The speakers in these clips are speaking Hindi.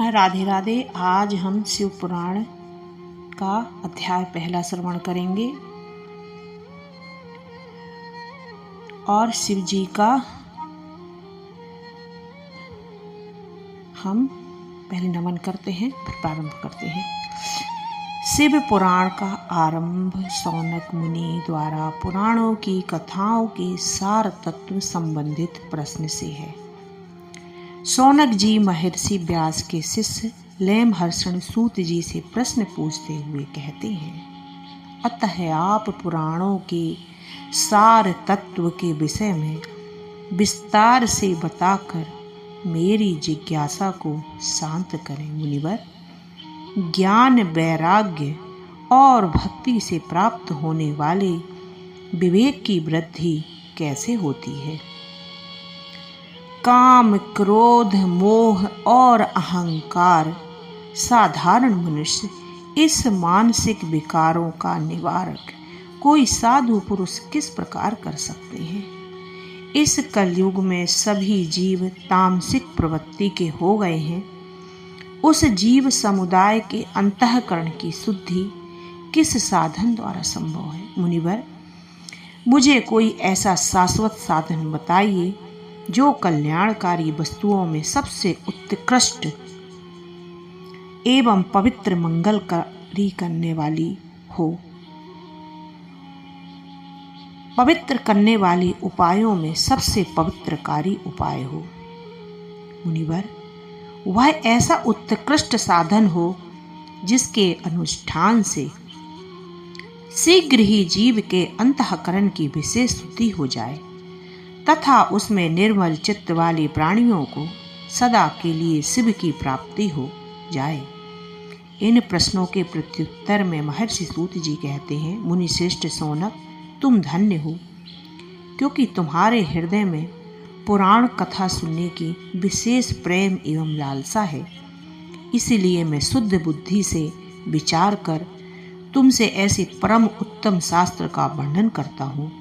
राधे राधे। आज हम शिव पुराण का अध्याय पहला श्रवण करेंगे और शिव जी का हम पहले नमन करते हैं, फिर प्रारंभ करते हैं। शिव पुराण का आरंभ शौनक मुनि द्वारा पुराणों की कथाओं के सार तत्व संबंधित प्रश्न से है। शौनक जी महर्षि व्यास के शिष्य लेमहर्षण सूत जी से प्रश्न पूछते हुए कहते हैं, अतः आप पुराणों के सार तत्व के विषय में विस्तार से बताकर मेरी जिज्ञासा को शांत करें। मुनिवर, ज्ञान, वैराग्य और भक्ति से प्राप्त होने वाले विवेक की वृद्धि कैसे होती है? काम, क्रोध, मोह और अहंकार साधारण मनुष्य इस मानसिक विकारों का निवारक कोई साधु पुरुष किस प्रकार कर सकते हैं? इस कलयुग में सभी जीव तामसिक प्रवृत्ति के हो गए हैं। उस जीव समुदाय के अंतःकरण की शुद्धि किस साधन द्वारा संभव है? मुनिवर, मुझे कोई ऐसा शाश्वत साधन बताइए जो कल्याणकारी वस्तुओं में सबसे उत्कृष्ट एवं पवित्र मंगलकारी करने वाली हो। पवित्र करने वाले उपायों में सबसे पवित्रकारी उपाय हो। मुनिवर, वह ऐसा उत्कृष्ट साधन हो जिसके अनुष्ठान से शीघ्र ही जीव के अंतःकरण की विशेष शुद्धि हो जाए तथा उसमें निर्मल चित्त वाले प्राणियों को सदा के लिए शिव की प्राप्ति हो जाए। इन प्रश्नों के प्रत्युत्तर में महर्षि सूत जी कहते हैं, मुनि श्रेष्ठ शौनक, तुम धन्य हो, क्योंकि तुम्हारे हृदय में पुराण कथा सुनने की विशेष प्रेम एवं लालसा है। इसलिए मैं शुद्ध बुद्धि से विचार कर तुमसे ऐसे परम उत्तम शास्त्र का वर्णन करता हूँ।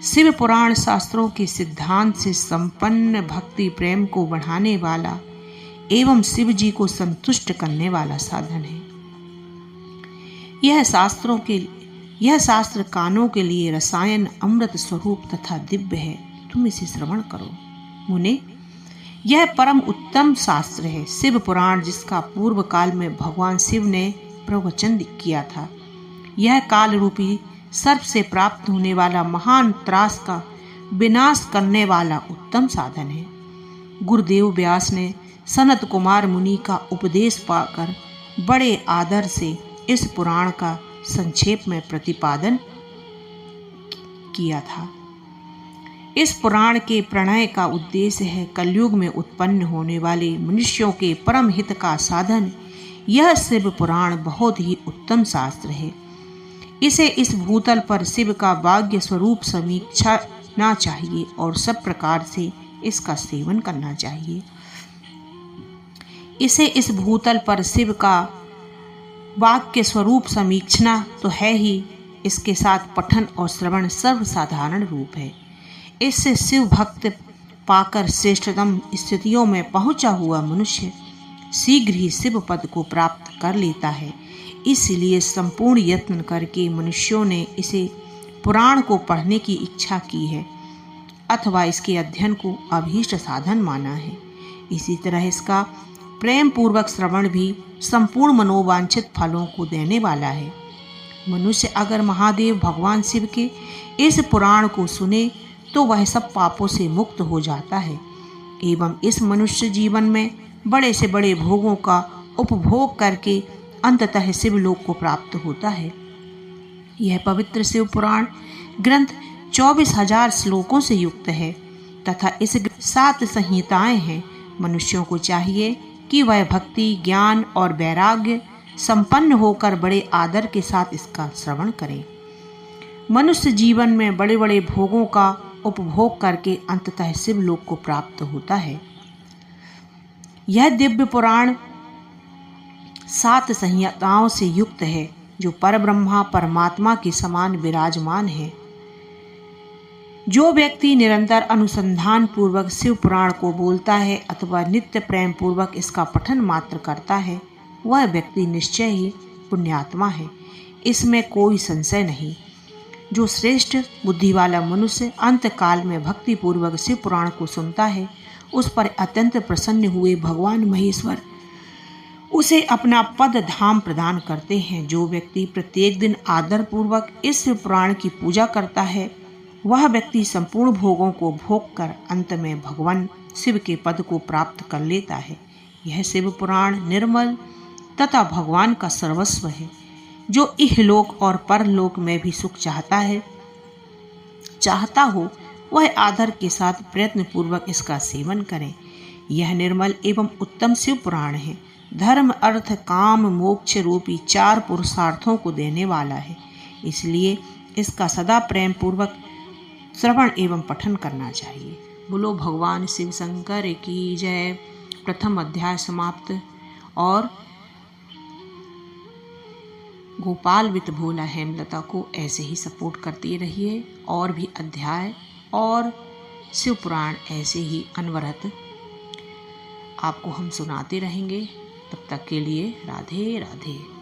शिव पुराण शास्त्रों के सिद्धांत से संपन्न भक्ति प्रेम को बढ़ाने वाला एवं शिव जी को संतुष्ट करने वाला साधन है। यह शास्त्र कानों के लिए रसायन अमृत स्वरूप तथा दिव्य है। तुम इसे श्रवण करो। मुने, यह परम उत्तम शास्त्र है शिव पुराण, जिसका पूर्व काल में भगवान शिव ने प्रवचन किया था। यह काल रूपी सर्प से प्राप्त होने वाला महान त्रास का विनाश करने वाला उत्तम साधन है। गुरुदेव व्यास ने सनत कुमार मुनि का उपदेश पाकर बड़े आदर से इस पुराण का संक्षेप में प्रतिपादन किया था। इस पुराण के प्रणय का उद्देश्य है कलयुग में उत्पन्न होने वाले मनुष्यों के परम हित का साधन। यह शिव पुराण बहुत ही उत्तम शास्त्र है। इसे इस भूतल पर शिव का वाग्य स्वरूप समीक्षना चाहिए और सब प्रकार से इसका सेवन करना चाहिए। इसे इस भूतल पर शिव का वाक्य स्वरूप समीक्षना तो है ही, इसके साथ पठन और श्रवण सर्वसाधारण रूप है। इससे शिव भक्त पाकर श्रेष्ठतम स्थितियों में पहुंचा हुआ मनुष्य शीघ्र ही शिव पद को प्राप्त कर लेता है। इसलिए संपूर्ण यत्न करके मनुष्यों ने इसे पुराण को पढ़ने की इच्छा की है अथवा इसके अध्ययन को अभीष्ट साधन माना है। इसी तरह इसका प्रेम पूर्वक श्रवण भी संपूर्ण मनोवांछित फलों को देने वाला है। मनुष्य अगर महादेव भगवान शिव के इस पुराण को सुने तो वह सब पापों से मुक्त हो जाता है एवं इस मनुष्य जीवन में बड़े से बड़े भोगों का उपभोग करके अंततः शिवलोक को प्राप्त होता है। यह पवित्र शिव पुराण ग्रंथ 24,000 श्लोकों से युक्त है तथा इस 7 संहिताएं हैं। मनुष्यों को चाहिए कि वह भक्ति, ज्ञान और वैराग्य संपन्न होकर बड़े आदर के साथ इसका श्रवण करें। मनुष्य जीवन में बड़े बड़े भोगों का उपभोग करके अंततः शिवलोक को प्राप्त होता है। यह दिव्य पुराण 7 संहिताओं से युक्त है जो परब्रह्मा परमात्मा के समान विराजमान है। जो व्यक्ति निरंतर अनुसंधान पूर्वक शिव पुराण को बोलता है अथवा नित्य प्रेम पूर्वक इसका पठन मात्र करता है, वह व्यक्ति निश्चय ही पुण्यात्मा है, इसमें कोई संशय नहीं। जो श्रेष्ठ बुद्धि वाला मनुष्य अंत काल में भक्ति पूर्वक शिव पुराण को सुनता है, उस पर अत्यंत प्रसन्न हुए भगवान महेश्वर उसे अपना पद धाम प्रदान करते हैं। जो व्यक्ति प्रत्येक दिन आदर पूर्वक इस शिव पुराण की पूजा करता है, वह व्यक्ति संपूर्ण भोगों को भोग कर अंत में भगवान शिव के पद को प्राप्त कर लेता है। यह शिव पुराण निर्मल तथा भगवान का सर्वस्व है। जो इहलोक और परलोक में भी सुख चाहता हो, वह आदर के साथ प्रयत्न पूर्वक इसका सेवन करें। यह निर्मल एवं उत्तम शिव पुराण है। धर्म, अर्थ, काम, मोक्ष रूपी 4 पुरुषार्थों को देने वाला है, इसलिए इसका सदा प्रेम पूर्वक श्रवण एवं पठन करना चाहिए। बोलो भगवान शिव शंकर की जय। प्रथम अध्याय समाप्त। और गोपाल वित भोला हेमलता को ऐसे ही सपोर्ट करते रहिए। और भी अध्याय और शिव पुराण ऐसे ही अनवरत आपको हम सुनाते रहेंगे। तब तक के लिए राधे राधे।